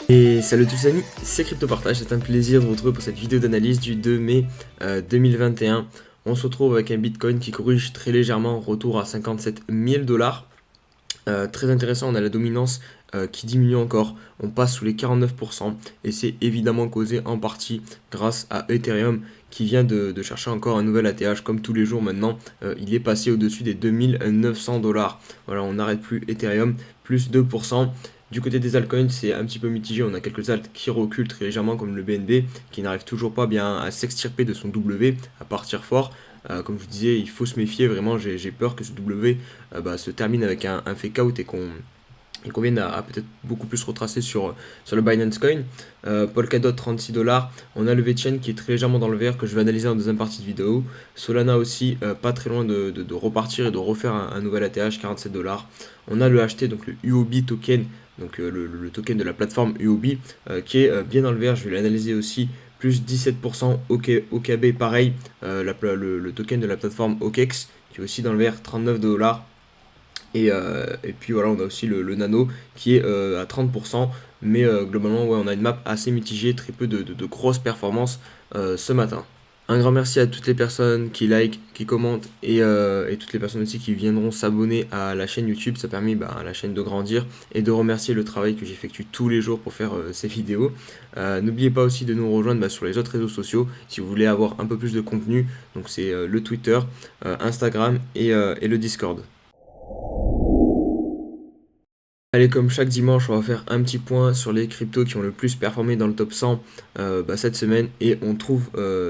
Et salut tous les amis, c'est CryptoPartage, c'est un plaisir de vous retrouver pour cette vidéo d'analyse du 2 mai 2021. On se retrouve avec un Bitcoin qui corrige très légèrement, retour à 57 000 dollars. Très intéressant, on a la dominance qui diminue encore, on passe sous les 49% et c'est évidemment causé en partie grâce à Ethereum qui vient de chercher encore un nouvel ATH comme tous les jours maintenant. Il est passé au-dessus des 2900 dollars. Voilà, on n'arrête plus Ethereum, plus 2%. Du côté des altcoins, c'est un petit peu mitigé. On a quelques alts qui reculent très légèrement, comme le BNB, qui n'arrive toujours pas bien à s'extirper de son W, à partir fort. Comme je vous disais, il faut se méfier. Vraiment, j'ai peur que ce W se termine avec un fake out et qu'on vienne à peut-être beaucoup plus retracer sur le Binance Coin. Polkadot 36 dollars. On a le VeChain qui est très légèrement dans le vert que je vais analyser en deuxième partie de vidéo. Solana aussi pas très loin de repartir et de refaire un nouvel ATH 47 dollars. On a le HT, donc le UOB token, donc le token de la plateforme UOB qui est bien dans le vert. Je vais l'analyser aussi. Plus 17% OKB, pareil, le token de la plateforme OKEX qui est aussi dans le vert, 39 dollars. Et puis voilà, on a aussi le nano qui est à 30%, mais globalement, ouais, on a une map assez mitigée, très peu de grosses performances ce matin. Un grand merci à toutes les personnes qui like, qui commentent et toutes les personnes aussi qui viendront s'abonner à la chaîne YouTube. Ça permet à la chaîne de grandir et de remercier le travail que j'effectue tous les jours pour faire ces vidéos. N'oubliez pas aussi de nous rejoindre sur les autres réseaux sociaux si vous voulez avoir un peu plus de contenu. Donc c'est le Twitter, Instagram et le Discord. Allez, comme chaque dimanche, on va faire un petit point sur les cryptos qui ont le plus performé dans le top 100 cette semaine. Et on trouve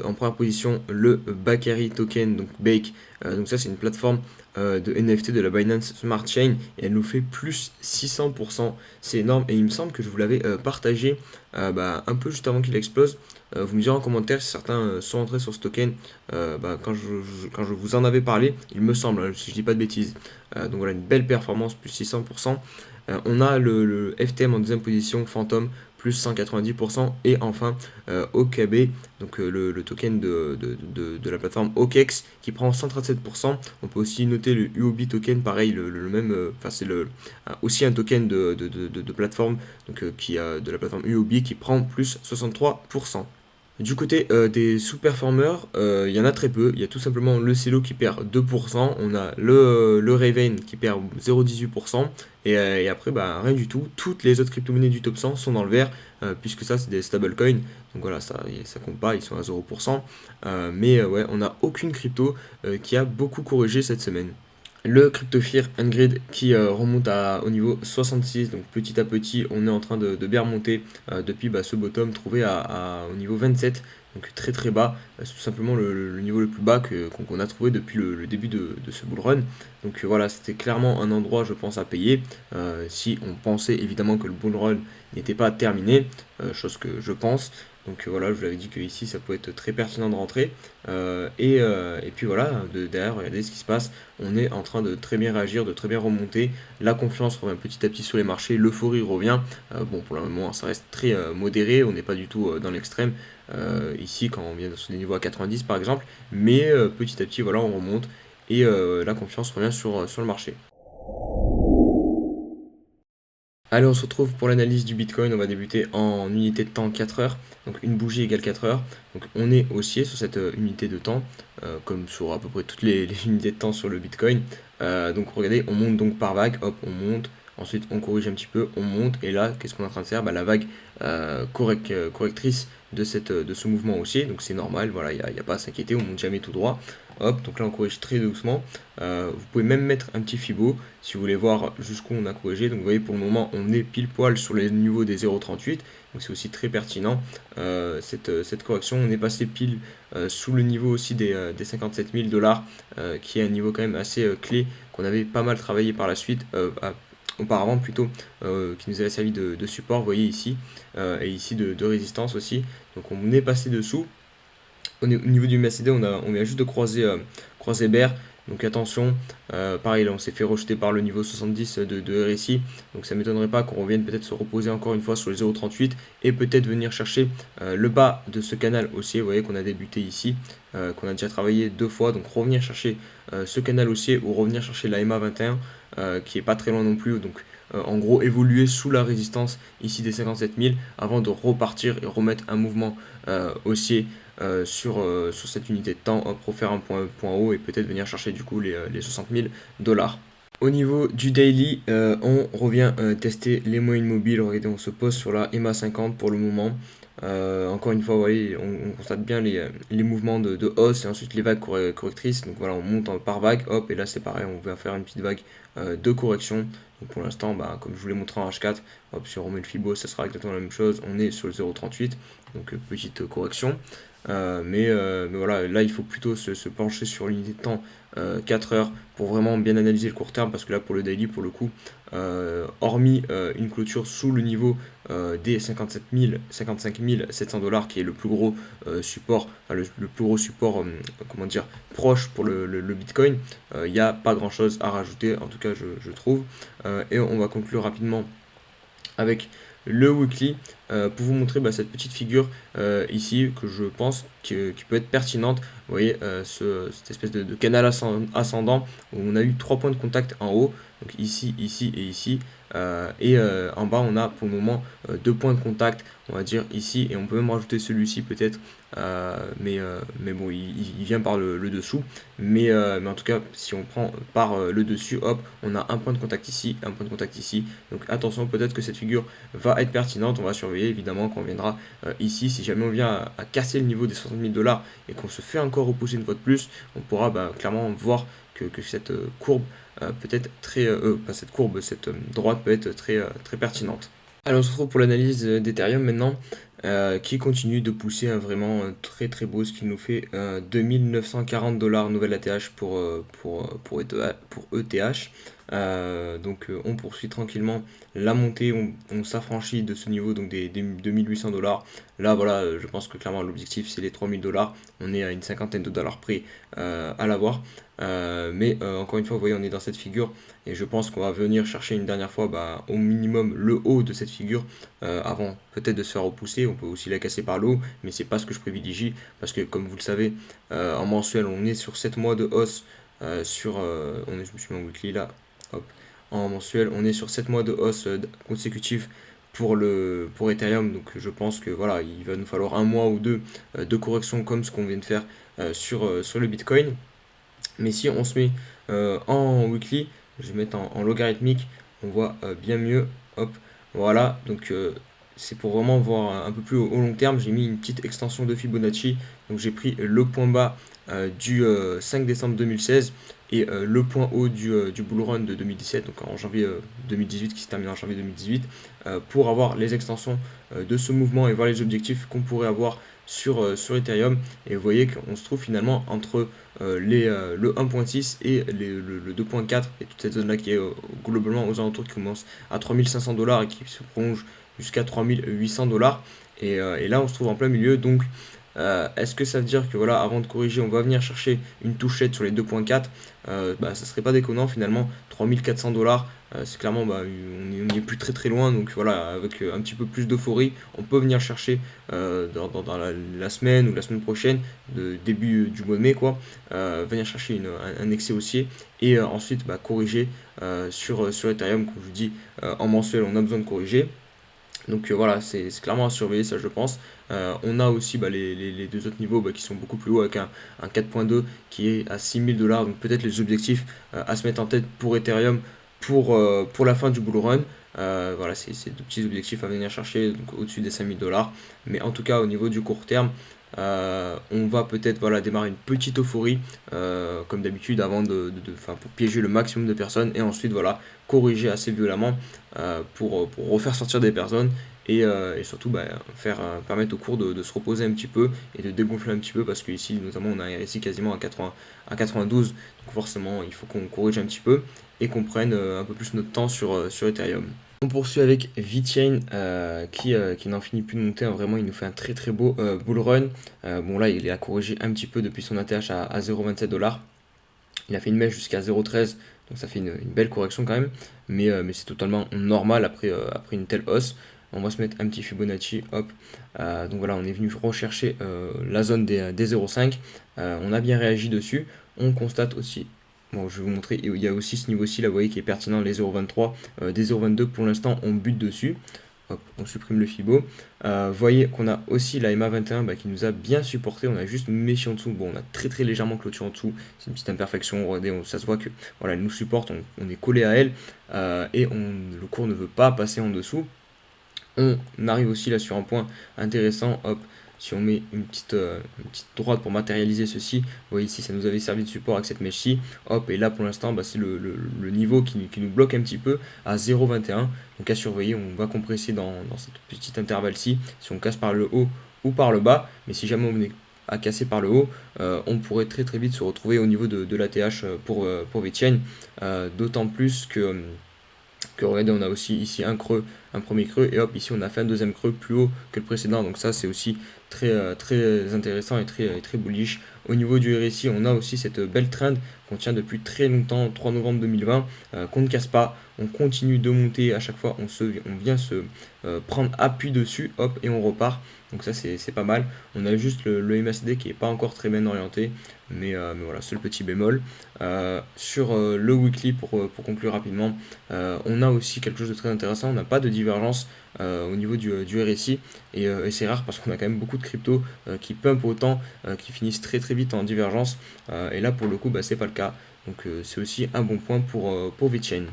en première position le Bakary Token, donc Bake. Donc ça, c'est une plateforme de NFT de la Binance Smart Chain. Et elle nous fait plus 600%. C'est énorme. Et il me semble que je vous l'avais partagé un peu juste avant qu'il explose. Vous me direz en commentaire si certains sont entrés sur ce token quand je vous en avais parlé. Il me semble, hein, si je dis pas de bêtises. Donc voilà, une belle performance, plus 600%. On a le FTM en deuxième position, Phantom, plus 190%. Et enfin, OKB, donc le token de la plateforme OKEX, qui prend 137%. On peut aussi noter le UOB token, pareil, le même, c'est aussi un token de plateforme, donc, de la plateforme UOB, qui prend plus 63%. Du côté des sous-performeurs, il y en a très peu. Il y a tout simplement le Celo qui perd 2%, on a le Raven qui perd 0,18%, et après, rien du tout. Toutes les autres crypto-monnaies du top 100 sont dans le vert, puisque ça, c'est des stablecoins. Donc voilà, ça compte pas, ils sont à 0%. Ouais, on n'a aucune crypto qui a beaucoup corrigé cette semaine. Le CryptoFear Grid qui remonte au niveau 66, donc petit à petit on est en train de bien remonter depuis ce bottom trouvé au niveau 27, donc très très bas. C'est tout simplement le niveau le plus bas qu'on a trouvé depuis le début de ce bull run. Donc voilà, c'était clairement un endroit je pense à payer si on pensait évidemment que le bull run n'était pas terminé, chose que je pense. Donc voilà, je vous l'avais dit que ici ça peut être très pertinent de rentrer. Et puis voilà, derrière, regardez ce qui se passe. On est en train de très bien réagir, de très bien remonter. La confiance revient petit à petit sur les marchés, l'euphorie revient. Bon, pour le moment, ça reste très modéré, on n'est pas du tout dans l'extrême. Ici, quand on vient sur des niveaux à 90 par exemple, mais petit à petit, voilà, on remonte et la confiance revient sur le marché. Allez, on se retrouve pour l'analyse du Bitcoin. On va débuter en unité de temps 4 heures. Donc une bougie égale 4 heures. Donc on est haussier sur cette unité de temps, comme sur à peu près toutes les unités de temps sur le Bitcoin. Donc regardez, on monte donc par vague. Hop, on monte. Ensuite, on corrige un petit peu, on monte. Et là, qu'est-ce qu'on est en train de faire? La vague correctrice de ce mouvement haussier. Donc c'est normal, voilà, il n'y a pas à s'inquiéter, on monte jamais tout droit. Hop, donc là on corrige très doucement. Vous pouvez même mettre un petit Fibo si vous voulez voir jusqu'où on a corrigé. Donc vous voyez, pour le moment on est pile poil sur les niveaux des 0,38, donc c'est aussi très pertinent cette correction. On est passé pile sous le niveau aussi des 57 000 dollars, qui est un niveau quand même assez clé, qu'on avait pas mal travaillé par la suite, auparavant plutôt, qui nous avait servi de support, vous voyez ici, et ici de résistance aussi. Donc on est passé dessous. Au niveau du MACD, on vient juste de croiser Bear. Donc attention, pareil là on s'est fait rejeter par le niveau 70 de RSI. Donc ça m'étonnerait pas qu'on revienne peut-être se reposer encore une fois sur les 0,38 et peut-être venir chercher le bas de ce canal haussier. Vous voyez qu'on a débuté ici, qu'on a déjà travaillé deux fois. Donc revenir chercher ce canal haussier ou revenir chercher la MA 21 qui est pas très loin non plus. Donc en gros évoluer sous la résistance ici des 57 000 avant de repartir et remettre un mouvement haussier sur cette unité de temps pour faire un point haut et peut-être venir chercher du coup les 60 000 dollars. Au niveau du daily, on revient tester les moyennes mobiles. Regardez, on se pose sur la EMA 50 pour le moment. Encore une fois, vous voyez, on constate bien les mouvements de hausse et ensuite les vagues correctrices. Donc voilà, on monte par vague, hop, et là c'est pareil, on va faire une petite vague de correction. Donc pour l'instant, bah, comme je vous l'ai montré en H4, hop, si on remet le Fibo, ça sera exactement la même chose. On est sur le 0,38, donc petite correction. Mais voilà, là il faut plutôt se pencher sur l'unité de temps 4 heures pour vraiment bien analyser le court terme parce que là pour le daily pour le coup hormis une clôture sous le niveau des 57 000, 55 700 dollars qui est le plus gros support, enfin, le plus gros support comment dire proche pour le Bitcoin, il n'y a pas grand chose à rajouter en tout cas je trouve. Et on va conclure rapidement avec le weekly pour vous montrer cette petite figure ici que je pense qui peut être pertinente. Vous voyez cette espèce de canal ascendant où on a eu 3 points de contact en haut, donc ici, ici et ici. En bas on a pour le moment 2 points de contact, on va dire ici, et on peut même rajouter celui-ci peut-être, mais bon il vient par le dessous, mais en tout cas si on prend par le dessus, hop, on a un point de contact ici, un point de contact ici, donc attention, peut-être que cette figure va être pertinente, on va surveiller évidemment quand on viendra ici, si jamais on vient à casser le niveau des 60 000 dollars et qu'on se fait encore repousser une fois de plus, on pourra clairement voir que cette courbe peut être très, pas cette courbe, cette droite peut être très pertinente. Alors on se retrouve pour l'analyse d'Ethereum maintenant, qui continue de pousser vraiment très beau, ce qui nous fait 2940 dollars nouvelle ATH pour ETH. Donc on poursuit tranquillement la montée, on s'affranchit de ce niveau donc des 2800 dollars. Là voilà, je pense que clairement l'objectif c'est les 3000 dollars. On est à une cinquantaine de dollars près à l'avoir. Mais encore une fois, vous voyez, on est dans cette figure et je pense qu'on va venir chercher une dernière fois au minimum le haut de cette figure avant peut-être de se faire repousser. On peut aussi la casser par le haut, mais c'est pas ce que je privilégie parce que comme vous le savez, en mensuel, on est sur 7 mois de hausse je me suis mis en weekly là, hop, en mensuel, on est sur 7 mois de hausse consécutive pour Ethereum, donc je pense que voilà, il va nous falloir un mois ou deux de correction comme ce qu'on vient de faire sur le Bitcoin. Mais si on se met en weekly, je vais mettre en logarithmique, on voit bien mieux. Hop, voilà. Donc c'est pour vraiment voir un peu plus au long terme. J'ai mis une petite extension de Fibonacci. Donc j'ai pris le point bas du 5 décembre 2016 et le point haut du bull run de 2017, donc en janvier 2018, qui se termine en janvier 2018, pour avoir les extensions de ce mouvement et voir les objectifs qu'on pourrait avoir sur Ethereum. Et vous voyez qu'on se trouve finalement entre le 1.6 et le 2.4 et toute cette zone là qui est globalement aux alentours, qui commence à 3500 dollars et qui se prolonge jusqu'à 3800 dollars. Et là on se trouve en plein milieu, donc est-ce que ça veut dire que voilà, avant de corriger, on va venir chercher une touchette sur les 2.4? Ça serait pas déconnant finalement. 3400 dollars, c'est clairement, on n'y est plus très loin. Donc voilà, avec un petit peu plus d'euphorie, on peut venir chercher dans la semaine ou la semaine prochaine, de début du mois de mai, quoi, venir chercher un excès haussier et ensuite corriger sur Ethereum. Comme je vous dis, en mensuel, on a besoin de corriger. Donc voilà, c'est clairement à surveiller, ça je pense. On a aussi les deux autres niveaux qui sont beaucoup plus hauts avec un 4.2 qui est à 6000 dollars. Donc peut-être les objectifs à se mettre en tête pour Ethereum pour la fin du bull run. Voilà, c'est deux petits objectifs à venir chercher donc au-dessus des 5000 dollars. Mais en tout cas, au niveau du court terme, on va peut-être démarrer une petite euphorie comme d'habitude avant pour piéger le maximum de personnes et ensuite corriger assez violemment pour refaire sortir des personnes et surtout permettre au cours de se reposer un petit peu et de dégonfler un petit peu parce qu'ici notamment on a ici quasiment à 92, donc forcément il faut qu'on corrige un petit peu et qu'on prenne un peu plus notre temps sur Ethereum. On poursuit avec VeChain qui n'en finit plus de monter, hein. Vraiment il nous fait un très beau bull run. Bon là il a corrigé un petit peu depuis son ATH à 0,27 dollars. Il a fait une mèche jusqu'à 0,13, donc ça fait une belle correction quand même, mais c'est totalement normal après une telle hausse. On va se mettre un petit Fibonacci, hop. Donc voilà, on est venu rechercher la zone des 0,5. On a bien réagi dessus. On constate aussi Bon, je vais vous montrer, il y a aussi ce niveau-ci, là, vous voyez, qui est pertinent, les 0,23. Des 0,22, pour l'instant, on bute dessus. Hop, on supprime le Fibo. Vous voyez qu'on a aussi la MA21 qui nous a bien supporté. On a juste méchi en dessous. Bon, on a très très légèrement clôture en dessous. C'est une petite imperfection. Regardez, ça se voit que voilà, elle nous supporte. On est collé à elle. Le cours ne veut pas passer en dessous. On arrive aussi là sur un point intéressant. Hop, si on met une petite droite pour matérialiser ceci, vous voyez ici, ça nous avait servi de support avec cette mèche-ci. Hop, et là pour l'instant, c'est le niveau qui nous bloque un petit peu à 0,21. Donc à surveiller, on va compresser dans cette petite intervalle-ci, si on casse par le haut ou par le bas. Mais si jamais on venait à casser par le haut, on pourrait très très vite se retrouver au niveau de l'ATH pour VeChain. D'autant plus que regardez, on a aussi ici un creux, un premier creux, et hop, ici on a fait un deuxième creux plus haut que le précédent. Donc ça, c'est aussi très intéressant et très bullish. Au niveau du RSI, on a aussi cette belle trend qu'on tient depuis très longtemps, 3 novembre 2020, qu'on ne casse pas. On continue de monter à chaque fois, on vient se prendre appui dessus, hop, et on repart. Donc ça, c'est pas mal. On a juste le MACD qui n'est pas encore très bien orienté, mais voilà, c'est le petit bémol. Sur le weekly, pour conclure rapidement, on a aussi quelque chose de très intéressant. On n'a pas de divergence au niveau du RSI, et c'est rare parce qu'on a quand même beaucoup de cryptos qui pump autant, qui finissent très très vite en divergence. Et là, pour le coup, c'est pas le cas. Donc c'est aussi un bon point pour VeChain.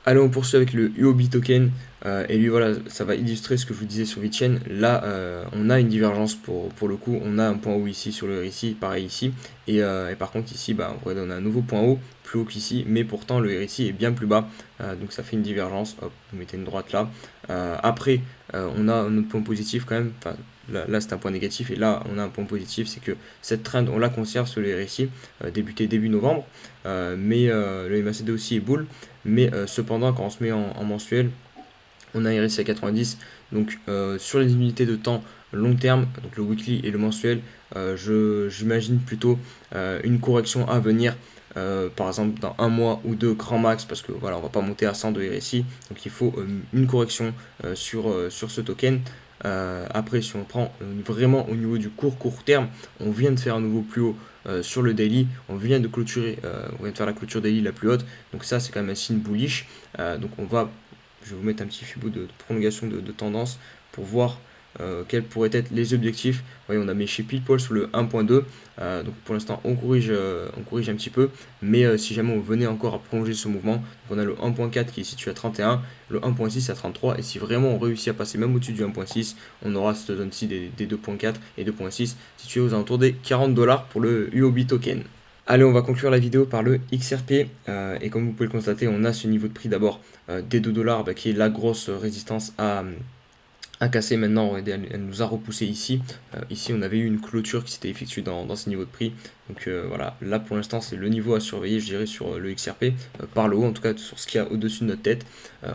Allez, on poursuit avec le UOB token. Et lui, voilà, ça va illustrer ce que je vous disais sur VeChain. Là, on a une divergence pour le coup. On a un point haut ici sur le RSI, pareil ici. Et par contre, ici, on a un nouveau point haut, plus haut qu'ici. Mais pourtant, le RSI est bien plus bas. Donc ça fait une divergence. Hop, vous mettez une droite là. Après, on a un autre point positif quand même. Enfin, là c'est un point négatif. Et là, on a un point positif. C'est que cette trend, on la conserve sur le RSI, débuté début novembre. Mais le MACD aussi est bull. Mais cependant, quand on se met en mensuel, on a un RSI à 90. Donc sur les unités de temps long terme, donc le weekly et le mensuel, j'imagine plutôt une correction à venir. Par exemple dans un mois ou deux grand max, parce que voilà, on va pas monter à 100 de RSI, donc il faut une correction sur ce token. Après, si on prend vraiment au niveau du court terme, on vient de faire un nouveau plus haut sur le daily, on vient de faire la clôture daily la plus haute, donc ça c'est quand même un signe bullish. Donc je vais vous mettre un petit fibo de prolongation de tendance pour voir quels pourraient être les objectifs. Vous voyez, on a méché pile poil sur le 1.2. Donc pour l'instant, on corrige un petit peu. Mais si jamais on venait encore à prolonger ce mouvement, donc on a le 1.4 qui est situé à 31, le 1.6 à 33. Et si vraiment on réussit à passer même au-dessus du 1.6, on aura cette zone-ci des 2.4 et 2.6 situés aux alentours des $40 pour le UOB token. Allez, on va conclure la vidéo par le XRP. Et comme vous pouvez le constater, on a ce niveau de prix d'abord des 2 $, qui est la grosse résistance à casser. Maintenant, elle nous a repoussé ici. Ici, on avait eu une clôture qui s'était effectuée dans ce niveau de prix. Donc voilà, là pour l'instant, c'est le niveau à surveiller, je dirais, sur le XRP, par le haut, en tout cas sur ce qu'il y a au-dessus de notre tête.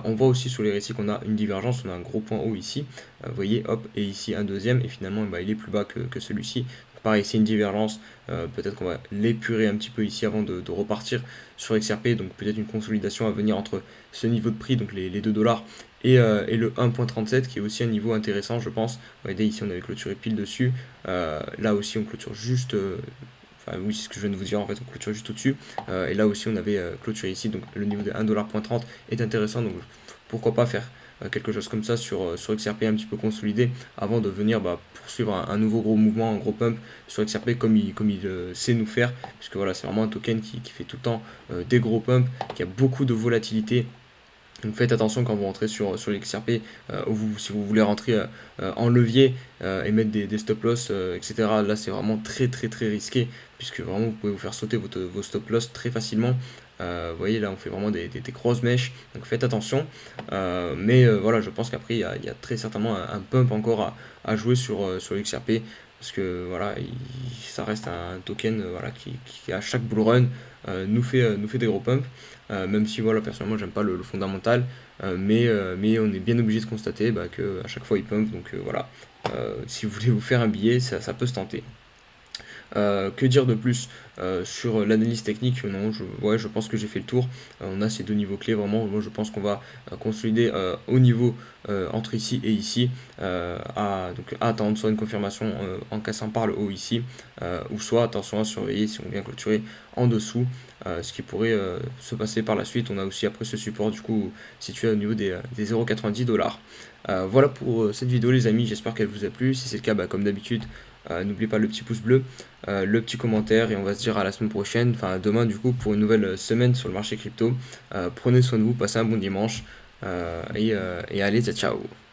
On voit aussi sur les récits qu'on a une divergence, on a un gros point haut ici. Vous voyez, hop, et ici un deuxième, et finalement, il est plus bas que celui-ci. Pareil, c'est une divergence. Peut-être qu'on va l'épurer un petit peu ici avant de repartir sur XRP. Donc peut-être une consolidation à venir entre ce niveau de prix, donc les 2 $, et le 1.37 qui est aussi un niveau intéressant, je pense. Regardez, ici on avait clôturé pile dessus. Là aussi on clôture juste. Enfin oui, c'est ce que je viens de vous dire, en fait on clôture juste au-dessus. Et là aussi on avait clôturé ici. Donc le niveau de 1,30$ est intéressant. Donc pourquoi pas faire quelque chose comme ça sur XRP un petit peu consolidé avant de venir poursuivre un nouveau gros mouvement, un gros pump sur XRP comme il sait nous faire, puisque voilà, c'est vraiment un token qui fait tout le temps des gros pumps, qui a beaucoup de volatilité. Donc faites attention quand vous rentrez sur les XRP, si vous voulez rentrer en levier et mettre des stop loss, etc. Là c'est vraiment très risqué, puisque vraiment vous pouvez vous faire sauter vos stop loss très facilement. Vous voyez, là on fait vraiment des grosses mèches, donc faites attention. Mais voilà, je pense qu'après il y a très certainement un pump encore à jouer sur le XRP, parce que voilà, ça reste un token voilà, qui à chaque bull run nous fait des gros pumps. Même si voilà, personnellement j'aime pas le fondamental, mais on est bien obligé de constater que à chaque fois il pump. Donc voilà, si vous voulez vous faire un billet, ça peut se tenter. Que dire de plus sur l'analyse technique? Non, je pense que j'ai fait le tour. On a ces deux niveaux clés vraiment. Moi, je pense qu'on va consolider au niveau entre ici et ici, donc à attendre soit une confirmation en cassant par le haut ici, ou soit attention à surveiller si on vient clôturer en dessous. ce qui pourrait se passer par la suite. On a aussi après ce support du coup situé au niveau des 0,90 $. Voilà pour cette vidéo les amis, j'espère qu'elle vous a plu. Si c'est le cas, bah, comme d'habitude, n'oubliez pas le petit pouce bleu, le petit commentaire et on va se dire à la semaine prochaine, enfin demain du coup pour une nouvelle semaine sur le marché crypto. Prenez soin de vous, passez un bon dimanche et allez, ciao ciao.